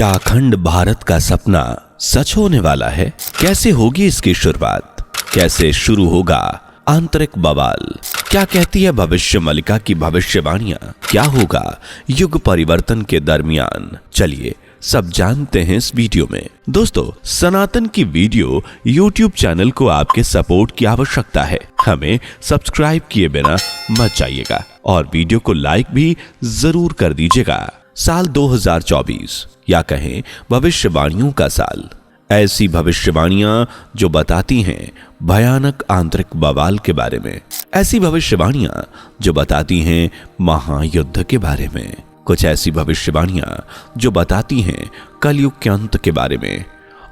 क्या अखंड भारत का सपना सच होने वाला है? कैसे होगी इसकी शुरुआत? कैसे शुरू होगा आंतरिक बवाल? क्या कहती है भविष्य मलिका की भविष्यवाणियां? क्या होगा युग परिवर्तन के दरमियान? चलिए सब जानते हैं इस वीडियो में। दोस्तों, सनातन की वीडियो YouTube चैनल को आपके सपोर्ट की आवश्यकता है। हमें सब्सक्राइब किए बिना मत जाइएगा और वीडियो को लाइक भी जरूर कर दीजिएगा। साल 2024 या कहें भविष्यवाणियों का साल। ऐसी भविष्यवाणियां जो बताती हैं भयानक आंतरिक बवाल के बारे में। ऐसी भविष्यवाणियां जो बताती हैं महायुद्ध के बारे में। कुछ ऐसी भविष्यवाणियां जो बताती हैं कलयुग के अंत के बारे में।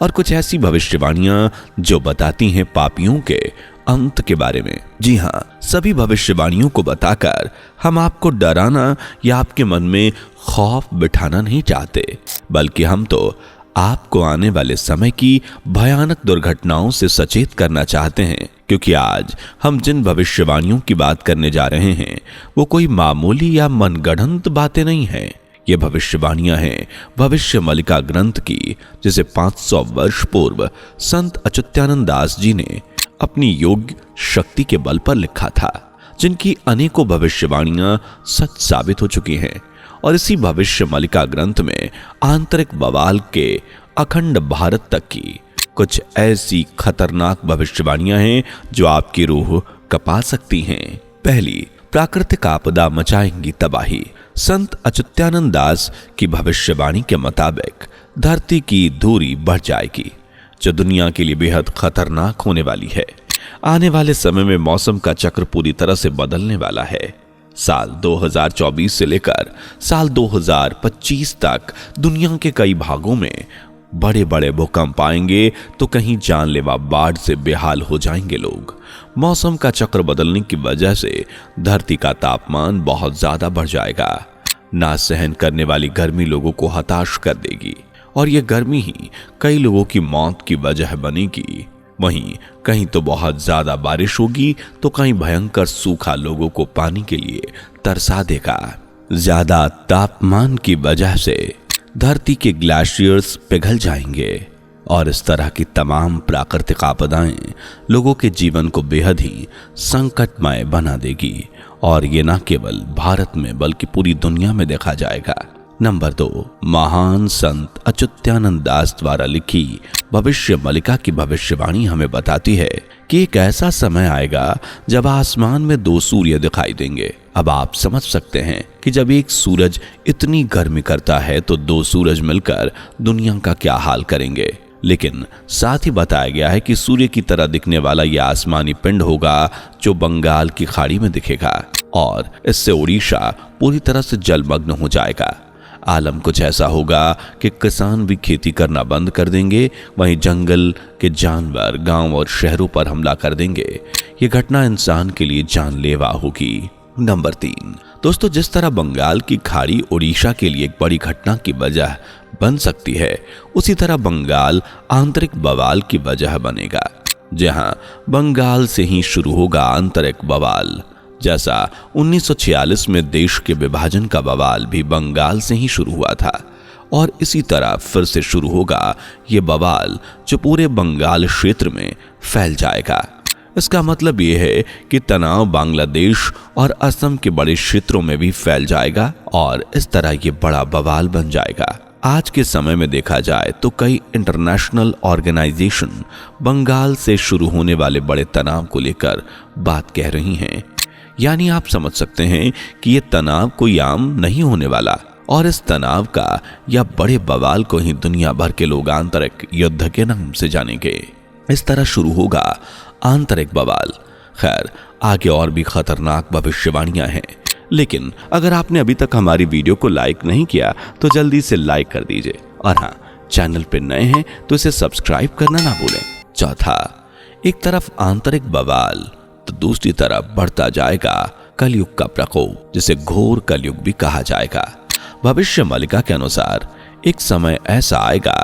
और कुछ ऐसी भविष्यवाणियां जो बताती हैं पापियों के अंत के बारे में। जी हाँ, सभी भविष्यवाणियों को बताकर हम आपको डराना या आपके मन में खौफ बिठाना नहीं चाहते, बल्कि हम तो आपको आने वाले समय की भयानक दुर्घटनाओं से सचेत करना चाहते हैं। क्योंकि आज हम जिन भविष्यवाणियों की बात करने जा रहे हैं वो कोई मामूली या मनगढ़ंत बातें नहीं हैं। ये भविष्यवाणियां हैं भविष्य मलिका ग्रंथ की, जिसे 500 वर्ष पूर्व संत अच्युतानंद दास जी ने अपनी योग शक्ति के बल पर लिखा था, जिनकी अनेकों भविष्यवाणियां सच साबित हो चुकी हैं। और इसी भविष्य मलिका ग्रंथ में आंतरिक बवाल के अखंड भारत तक की कुछ ऐसी खतरनाक भविष्यवाणियां हैं जो आपकी रूह कपा सकती हैं। पहली, प्राकृतिक आपदा मचाएंगी तबाही। संत अच्युतानंद दास की भविष्यवाणी के मुताबिक धरती की दूरी बढ़ जाएगी, जो दुनिया के लिए बेहद खतरनाक होने वाली है। आने वाले समय में मौसम का चक्र पूरी तरह से बदलने वाला है। साल 2024 से लेकर साल 2025 तक दुनिया के कई भागों में बड़े बड़े भूकंप आएंगे, तो कहीं जानलेवा बाढ़ से बेहाल हो जाएंगे लोग। मौसम का चक्र बदलने की वजह से धरती का तापमान बहुत ज्यादा बढ़ जाएगा। ना सहन करने वाली गर्मी लोगों को हताश कर देगी और ये गर्मी ही कई लोगों की मौत की वजह बनेगी। वहीं कहीं तो बहुत ज्यादा बारिश होगी, तो कहीं भयंकर सूखा लोगों को पानी के लिए तरसा देगा। ज्यादा तापमान की वजह से धरती के ग्लेशियर्स पिघल जाएंगे और इस तरह की तमाम प्राकृतिक आपदाएं लोगों के जीवन को बेहद ही संकटमय बना देगी। और ये न केवल भारत में बल्कि पूरी दुनिया में देखा जाएगा। नंबर 2, महान संत अच्युतानंद दास द्वारा लिखी भविष्य मलिका की भविष्यवाणी हमें बताती है कि एक ऐसा समय आएगा जब आसमान में 2 सूर्य दिखाई देंगे। अब आप समझ सकते हैं कि जब एक सूरज इतनी गर्मी करता है तो 2 सूरज मिलकर दुनिया का क्या हाल करेंगे। लेकिन साथ ही बताया गया है कि सूर्य की तरह दिखने वाला यह आसमानी पिंड होगा जो बंगाल की खाड़ी में दिखेगा और इससे उड़ीसा पूरी तरह से जलमग्न हो जाएगा। आलम कुछ ऐसा होगा कि किसान भी खेती करना बंद कर देंगे, वहीं जंगल के जानवर गांव और शहरों पर हमला कर देंगे। ये घटना इंसान के लिए जानलेवा होगी। नंबर 3, दोस्तों, जिस तरह बंगाल की खाड़ी उड़ीसा के लिए एक बड़ी घटना की वजह बन सकती है, उसी तरह बंगाल आंतरिक बवाल की वजह बनेगा। जहां बंगाल से ही शुरू होगा आंतरिक बवाल। जैसा 1946 में देश के विभाजन का बवाल भी बंगाल से ही शुरू हुआ था, और इसी तरह फिर से शुरू होगा ये बवाल जो पूरे बंगाल क्षेत्र में फैल जाएगा। इसका मतलब ये है कि तनाव बांग्लादेश और असम के बड़े क्षेत्रों में भी फैल जाएगा और इस तरह ये बड़ा बवाल बन जाएगा। आज के समय में देखा जाए तो कई इंटरनेशनल ऑर्गेनाइजेशन बंगाल से शुरू होने वाले बड़े तनाव को लेकर बात कह रही हैं। यानी आप समझ सकते हैं कि ये तनाव कोई आम नहीं होने वाला, और इस तनाव का या बड़े बवाल को ही दुनिया भर के लोग आंतरिक युद्ध के नाम से जानेंगे। इस तरह शुरू होगा आंतरिक बवाल। खैर, आगे और भी खतरनाक भविष्यवाणियां हैं, लेकिन अगर आपने अभी तक हमारी वीडियो को लाइक नहीं किया तो जल्दी से लाइक कर दीजिए, और हाँ, चैनल पे नए हैं तो इसे सब्सक्राइब करना ना भूलें। चौथा, एक तरफ आंतरिक बवाल तो दूसरी तरफ बढ़ता जाएगा कलयुग का प्रकोप, जिसे घोर कलयुग भी कहा जाएगा। भविष्य मलिका के अनुसार एक समय ऐसा आएगा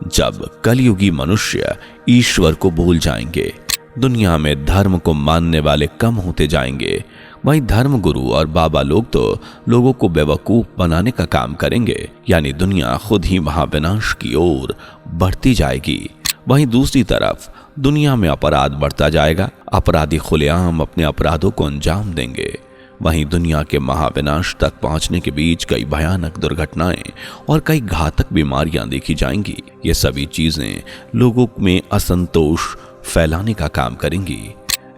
जब कलयुगी मनुष्य ईश्वर को भूल जाएंगे। दुनिया में धर्म को मानने वाले कम होते जाएंगे। वहीं धर्मगुरु और बाबा लोग तो लोगों को बेवकूफ बनाने का काम करेंगे, यानी दुनिया खुद ही महाविनाश की ओर बढ़ती जाएगी। वहीं दूसरी तरफ दुनिया में अपराध बढ़ता जाएगा, अपराधी खुलेआम अपने अपराधों को अंजाम देंगे। वहीं दुनिया के महाविनाश तक पहुंचने के बीच कई भयानक दुर्घटनाएं और कई घातक बीमारियां देखी जाएंगी। ये सभी चीजें लोगों में असंतोष फैलाने का काम करेंगी।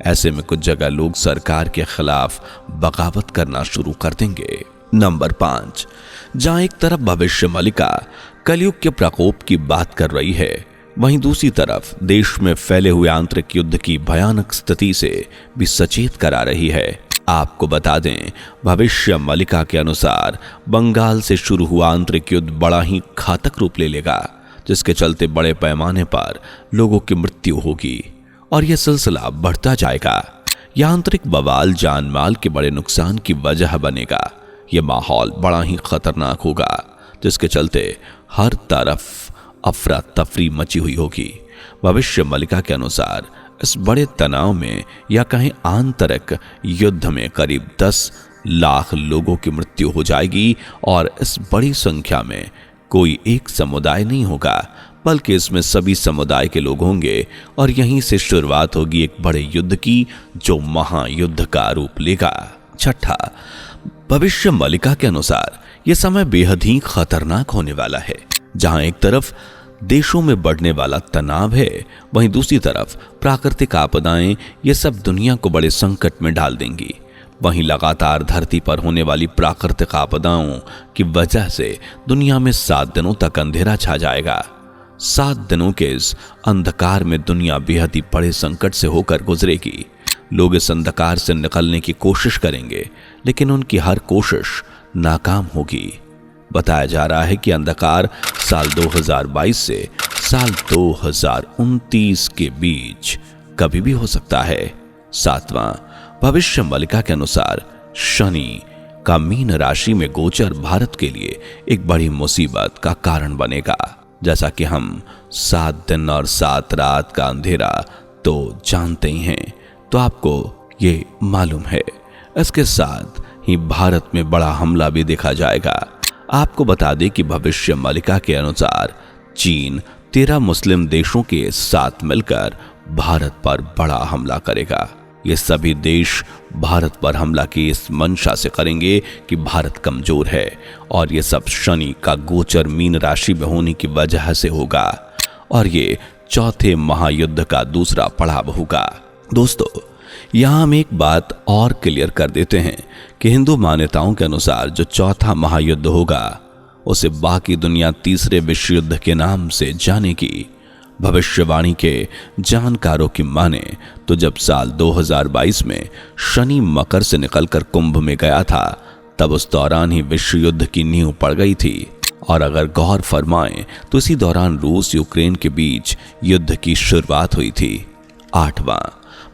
ऐसे में कुछ जगह लोग सरकार के खिलाफ बगावत करना शुरू कर देंगे। नंबर 5, जहां एक तरफ भविष्य मलिका कलयुग के प्रकोप की बात कर रही है, वहीं दूसरी तरफ देश में फैले हुए आंतरिक युद्ध की भयानक स्थिति से भी सचेत करा रही है। आपको बता दें, भविष्य मलिका के अनुसार बंगाल से शुरू हुआ आंतरिक युद्ध बड़ा ही घातक रूप ले लेगा, जिसके चलते बड़े पैमाने पर लोगों की मृत्यु होगी और यह सिलसिला बढ़ता जाएगा। यह आंतरिक बवाल जान माल के बड़े नुकसान की वजह बनेगा। यह माहौल बड़ा ही खतरनाक होगा, जिसके चलते हर तरफ अफरा तफरी मची हुई होगी। भविष्य मलिका के अनुसार इस बड़े तनाव में या कहीं आंतरिक युद्ध में करीब 10 लाख लोगों की मृत्यु हो जाएगी और इस बड़ी संख्या में कोई एक समुदाय नहीं होगा, बल्कि इसमें सभी समुदाय के लोग होंगे और यहीं से शुरुआत होगी एक बड़े युद्ध की, जो महायुद्ध का रूप लेगा। 6, भविष्य मलिका के अनुसार यह समय बेहद ही खतरनाक होने वाला है। जहां एक तरफ देशों में बढ़ने वाला तनाव है, वहीं दूसरी तरफ प्राकृतिक आपदाएं ये सब दुनिया को बड़े संकट में डाल देंगी। वहीं लगातार धरती पर होने वाली प्राकृतिक आपदाओं की वजह से दुनिया में 7 दिनों तक अंधेरा छा जाएगा। 7 दिनों के इस अंधकार में दुनिया बेहद ही बड़े संकट से होकर गुजरेगी। लोग इस अंधकार से निकलने की कोशिश करेंगे, लेकिन उनकी हर कोशिश नाकाम होगी। बताया जा रहा है कि अंधकार साल 2022 से साल 2029 के बीच कभी भी हो सकता है। 7वां, भविष्य मलिका के अनुसार शनि का मीन राशि में गोचर भारत के लिए एक बड़ी मुसीबत का कारण बनेगा। जैसा कि हम 7 दिन और 7 रात का अंधेरा तो जानते ही हैं, तो आपको ये मालूम है, इसके साथ ही भारत में बड़ा हमला भी देखा जाएगा। आपको बता दें कि भविष्य मलिका के अनुसार चीन 13 मुस्लिम देशों के साथ मिलकर भारत पर बड़ा हमला करेगा। ये सभी देश भारत पर हमला की इस मंशा से करेंगे कि भारत कमजोर है, और ये सब शनि का गोचर मीन राशि में होने की वजह से होगा, और ये चौथे महायुद्ध का दूसरा पड़ाव होगा। दोस्तों, यहां हम एक बात और क्लियर कर देते हैं कि हिंदू मान्यताओं के अनुसार जो चौथा महायुद्ध होगा उसे बाकी दुनिया तीसरे विश्व युद्ध के नाम से जानेगी। भविष्यवाणी के जानकारों की माने तो जब साल 2022 में शनि मकर से निकलकर कुंभ में गया था, तब उस दौरान ही विश्व युद्ध की नींव पड़ गई थी। और अगर गौर फरमाएं तो इसी दौरान रूस यूक्रेन के बीच युद्ध की शुरुआत हुई थी। 8वां,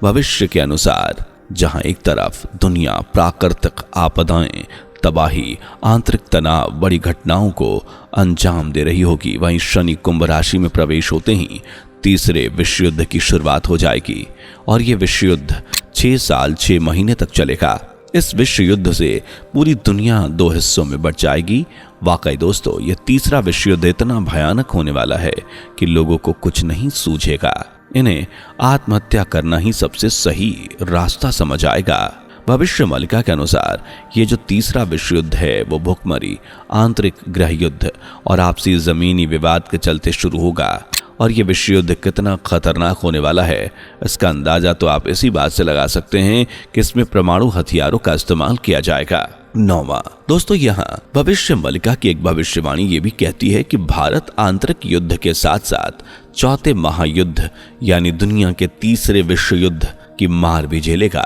भविष्य के अनुसार जहां एक तरफ दुनिया प्राकृतिक आपदाएं, तबाही, आंतरिक तनाव, बड़ी घटनाओं को अंजाम दे रही होगी, वहीं शनि कुंभ राशि में प्रवेश होते ही तीसरे विश्व युद्ध की शुरुआत हो जाएगी, और यह विश्व युद्ध 6 साल 6 महीने तक चलेगा। इस विश्व युद्ध से पूरी दुनिया 2 हिस्सों में बट जाएगी। वाकई दोस्तों, यह तीसरा विश्व युद्ध इतना भयानक होने वाला है कि लोगों को कुछ नहीं सूझेगा। इन्हें आत्महत्या करना ही सबसे सही रास्ता समझ आएगा। भविष्य मलिका के अनुसार ये जो तीसरा विश्व युद्ध है वो भूखमरी, आंतरिक गृह युद्ध और आपसी जमीनी विवाद के चलते शुरू होगा। और ये विश्व युद्ध कितना खतरनाक होने वाला है, इसका अंदाजा तो आप इसी बात से लगा सकते हैं कि इसमें परमाणु हथियारों का इस्तेमाल किया जाएगा। 9वां, दोस्तों, यहाँ भविष्य मलिका की एक भविष्यवाणी ये भी कहती है कि भारत आंतरिक युद्ध के साथ साथ चौथे महायुद्ध यानी दुनिया के तीसरे विश्व युद्ध की मार भी झेलेगा,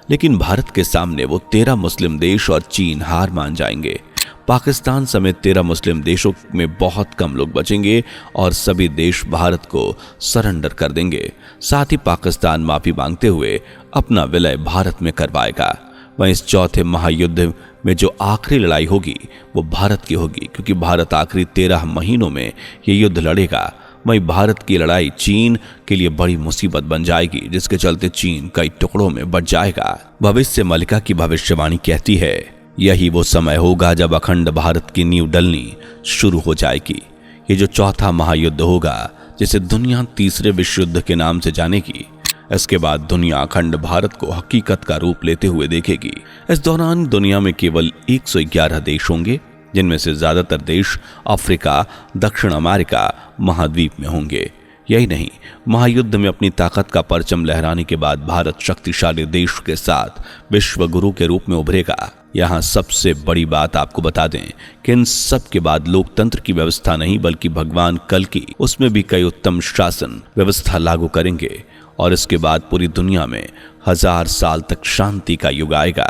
लेकिन भारत के सामने वो 13 मुस्लिम देश और चीन हार मान जाएंगे। पाकिस्तान समेत 13 मुस्लिम देशों में बहुत कम लोग बचेंगे और सभी देश भारत को सरेंडर कर देंगे। साथ ही पाकिस्तान माफी मांगते हुए अपना विलय भारत में करवाएगा। वहीं इस चौथे महायुद्ध में जो आखिरी लड़ाई होगी वो भारत की होगी, क्योंकि भारत आखिरी 13 महीनों में ये युद्ध लड़ेगा। वहीं भारत की लड़ाई चीन के लिए बड़ी मुसीबत बन जाएगी, जिसके चलते चीन कई टुकड़ों में बंट जाएगा। भविष्य मलिका की भविष्यवाणी कहती है यही वो समय होगा जब अखंड भारत की नींव डलनी शुरू हो जाएगी। ये जो चौथा महायुद्ध होगा, जिसे दुनिया तीसरे विश्व युद्ध के नाम से जानेगी, इसके बाद दुनिया अखंड भारत को हकीकत का रूप लेते हुए देखेगी। इस दौरान दुनिया में केवल 111 देश होंगे, जिनमें से ज्यादातर देश अफ्रीका, दक्षिण अमेरिका महाद्वीप में होंगे। यही नहीं, महायुद्ध में अपनी ताकत का परचम लहराने के बाद भारत शक्तिशाली देश के साथ विश्व गुरु के रूप में उभरेगा। यहाँ सबसे बड़ी बात आपको बता दें कि इन सब के बाद लोकतंत्र की व्यवस्था नहीं बल्कि भगवान कल्कि उसमें भी कई उत्तम शासन व्यवस्था लागू करेंगे और इसके बाद पूरी दुनिया में 1000 साल तक शांति का युग आएगा।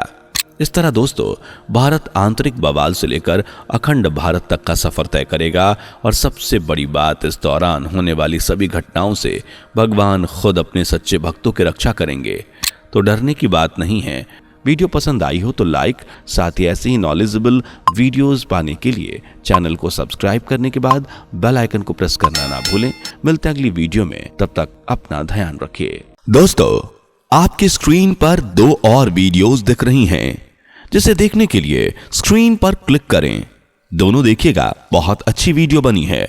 इस तरह दोस्तों, भारत आंतरिक बवाल से लेकर अखंड भारत तक का सफर तय करेगा और सबसे बड़ी बात, इस दौरान होने वाली सभी घटनाओं से भगवान खुद अपने सच्चे भक्तों की रक्षा करेंगे। तो डरने की बात नहीं है। वीडियो पसंद आई हो तो लाइक, साथ ही ऐसे ही नॉलेजेबल वीडियोस पाने के लिए चैनल को सब्सक्राइब करने के बाद बेल आइकन को प्रेस करना ना भूलें। मिलते हैं अगली वीडियो में, तब तक अपना ध्यान रखिए। दोस्तों, आपकी स्क्रीन पर 2 और वीडियोस दिख रही हैं, जिसे देखने के लिए स्क्रीन पर क्लिक करें। दोनों देखिएगा, बहुत अच्छी वीडियो बनी है।